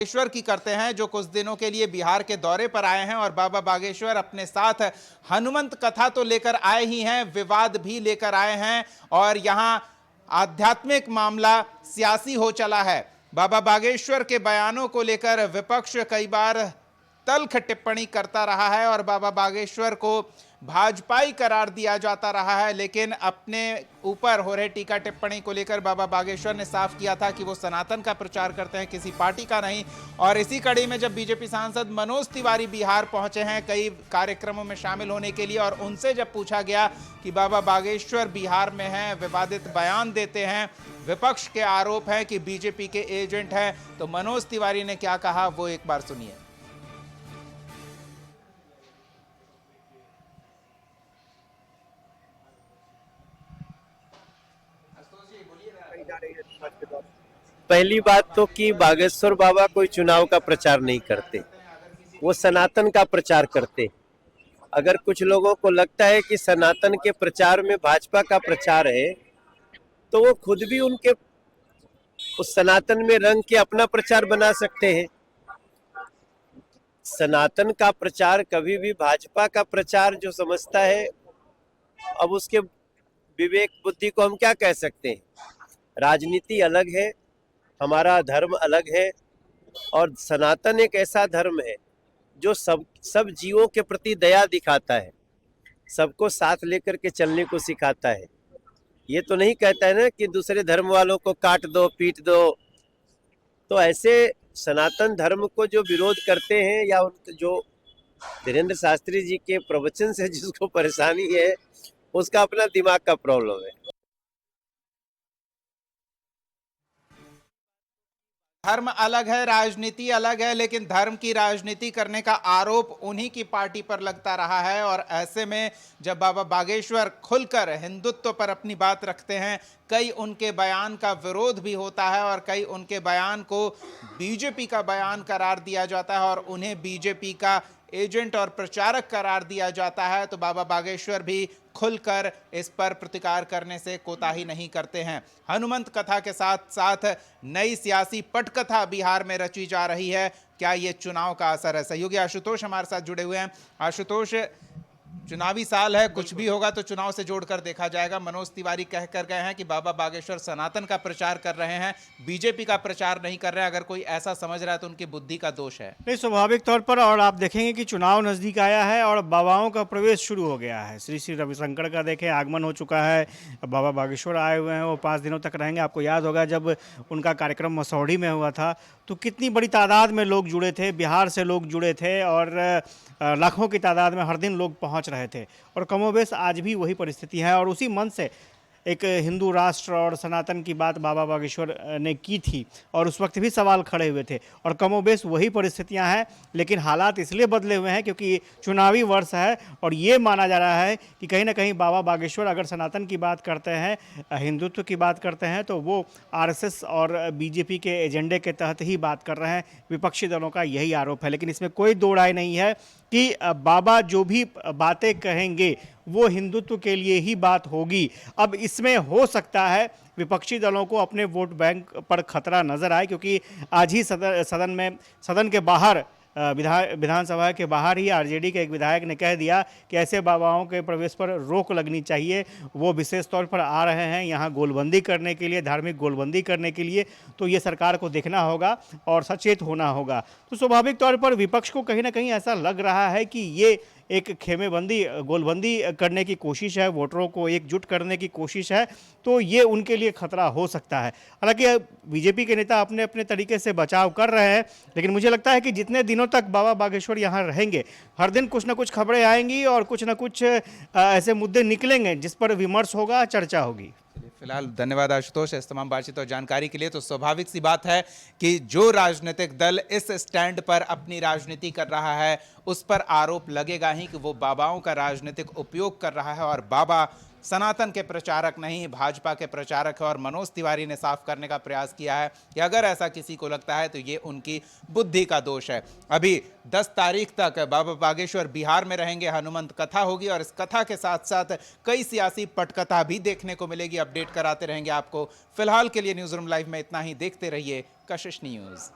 बागेश्वर की करते हैं, जो कुछ दिनों के लिए बिहार के दौरे पर आए हैं और बाबा बागेश्वर अपने साथ हनुमंत कथा तो लेकर आए ही हैं, विवाद भी लेकर आए हैं और यहां आध्यात्मिक मामला सियासी हो चला है। बाबा बागेश्वर के बयानों को लेकर विपक्ष कई बार तल्ख टिप्पणी करता रहा है और बाबा बागेश्वर को भाजपाई करार दिया जाता रहा है, लेकिन अपने ऊपर हो रहे टीका टिप्पणी को लेकर बाबा बागेश्वर ने साफ किया था कि वो सनातन का प्रचार करते हैं, किसी पार्टी का नहीं। और इसी कड़ी में जब बीजेपी सांसद मनोज तिवारी बिहार पहुंचे हैं कई कार्यक्रमों में शामिल होने के लिए और उनसे जब पूछा गया कि बाबा बागेश्वर बिहार में हैं, विवादित बयान देते हैं, विपक्ष के आरोप है कि बीजेपी के एजेंट हैं, तो मनोज तिवारी ने क्या कहा वो एक बार सुनिए। पहली बात तो कि बागेश्वर बाबा कोई चुनाव का प्रचार नहीं करते, वो सनातन का प्रचार करते। अगर कुछ लोगों को लगता है कि सनातन के प्रचार में भाजपा का प्रचार है, तो वो खुद भी उनके उस सनातन में रंग के अपना प्रचार बना सकते हैं। सनातन का प्रचार कभी भी भाजपा का प्रचार जो समझता है, अब उसके विवेक बुद्धि को हम क्या कह सकते हैं। राजनीति अलग है, हमारा धर्म अलग है और सनातन एक ऐसा धर्म है जो सब जीवों के प्रति दया दिखाता है, सबको साथ लेकर के चलने को सिखाता है। ये तो नहीं कहता है ना कि दूसरे धर्म वालों को काट दो, पीट दो। तो ऐसे सनातन धर्म को जो विरोध करते हैं या जो धीरेन्द्र शास्त्री जी के प्रवचन से जिसको परेशानी है, उसका अपना दिमाग का प्रॉब्लम है। धर्म अलग है, राजनीति अलग है, लेकिन धर्म की राजनीति करने का आरोप उन्हीं की पार्टी पर लगता रहा है। और ऐसे में जब बाबा बागेश्वर खुलकर हिंदुत्व पर अपनी बात रखते हैं, कई उनके बयान का विरोध भी होता है और कई उनके बयान को बीजेपी का बयान करार दिया जाता है और उन्हें बीजेपी का एजेंट और प्रचारक करार दिया जाता है, तो बाबा बागेश्वर भी खुलकर इस पर प्रतिकार करने से कोताही नहीं करते हैं। हनुमंत कथा के साथ साथ नई सियासी पटकथा बिहार में रची जा रही है। क्या ये चुनाव का असर है? सहयोगी आशुतोष हमारे साथ जुड़े हुए हैं। आशुतोष, चुनावी साल है, कुछ भी होगा तो चुनाव से जोड़कर देखा जाएगा। मनोज तिवारी कह कर गए हैं कि बाबा बागेश्वर सनातन का प्रचार कर रहे हैं, बीजेपी का प्रचार नहीं कर रहे हैं। अगर कोई ऐसा समझ रहा है तो उनकी बुद्धि का दोष है। नहीं, स्वाभाविक तौर पर। और आप देखेंगे कि चुनाव नज़दीक आया है और बाबाओं का प्रवेश शुरू हो गया है। श्री श्री रविशंकर का देखें आगमन हो चुका है, बाबा बागेश्वर आए हुए हैं, वो 5 दिनों तक रहेंगे। आपको याद होगा जब उनका कार्यक्रम मसौढ़ी में हुआ था तो कितनी बड़ी तादाद में लोग जुड़े थे, बिहार से लोग जुड़े थे और लाखों की तादाद में हर दिन लोग पहुंच रहे थे। और कमोबेश आज भी वही परिस्थिति है और उसी मन से एक हिंदू राष्ट्र और सनातन की बात बाबा बागेश्वर ने की थी और उस वक्त भी सवाल खड़े हुए थे और कमोबेश वही परिस्थितियां हैं। लेकिन हालात इसलिए बदले हुए हैं क्योंकि चुनावी वर्ष है और ये माना जा रहा है कि कहीं ना कहीं बाबा बागेश्वर अगर सनातन की बात करते हैं, हिंदुत्व की बात करते हैं, तो वो आरएसएस और बीजेपी के एजेंडे के तहत ही बात कर रहे हैं। विपक्षी दलों का यही आरोप है। लेकिन इसमें कोई दो राय नहीं है कि बाबा जो भी बातें कहेंगे वो हिंदुत्व के लिए ही बात होगी। अब इसमें हो सकता है विपक्षी दलों को अपने वोट बैंक पर खतरा नजर आए, क्योंकि आज ही सदन के बाहर विधानसभा के बाहर ही आरजेडी के एक विधायक ने कह दिया कि ऐसे बाबाओं के प्रवेश पर रोक लगनी चाहिए। वो विशेष तौर पर आ रहे हैं यहाँ गोलबंदी करने के लिए, धार्मिक गोलबंदी करने के लिए। तो ये सरकार को देखना होगा और सचेत होना होगा। तो स्वाभाविक तौर पर विपक्ष को कहीं ना कहीं ऐसा लग रहा है कि ये एक खेमेबंदी, गोलबंदी करने की कोशिश है, वोटरों को एकजुट करने की कोशिश है, तो ये उनके लिए खतरा हो सकता है। हालांकि बीजेपी के नेता अपने अपने तरीके से बचाव कर रहे हैं, लेकिन मुझे लगता है कि जितने दिनों तक बाबा बागेश्वर यहाँ रहेंगे, हर दिन कुछ ना कुछ खबरें आएंगी और कुछ ना कुछ ऐसे मुद्दे निकलेंगे जिस पर विमर्श होगा, चर्चा होगी। फिलहाल धन्यवाद आशुतोष इस तमाम बातचीत और जानकारी के लिए। तो स्वाभाविक सी बात है कि जो राजनीतिक दल इस स्टैंड पर अपनी राजनीति कर रहा है उस पर आरोप लगेगा ही कि वो बाबाओं का राजनीतिक उपयोग कर रहा है और बाबा सनातन के प्रचारक नहीं, भाजपा के प्रचारक है। और मनोज तिवारी ने साफ करने का प्रयास किया है कि अगर ऐसा किसी को लगता है तो ये उनकी बुद्धि का दोष है। अभी 10 तारीख तक बाबा बागेश्वर बिहार में रहेंगे, हनुमंत कथा होगी और इस कथा के साथ साथ कई सियासी पटकथा भी देखने को मिलेगी। अपडेट कराते रहेंगे आपको। फिलहाल के लिए न्यूज़ रूम लाइव में इतना ही। देखते रहिए कशिश न्यूज़।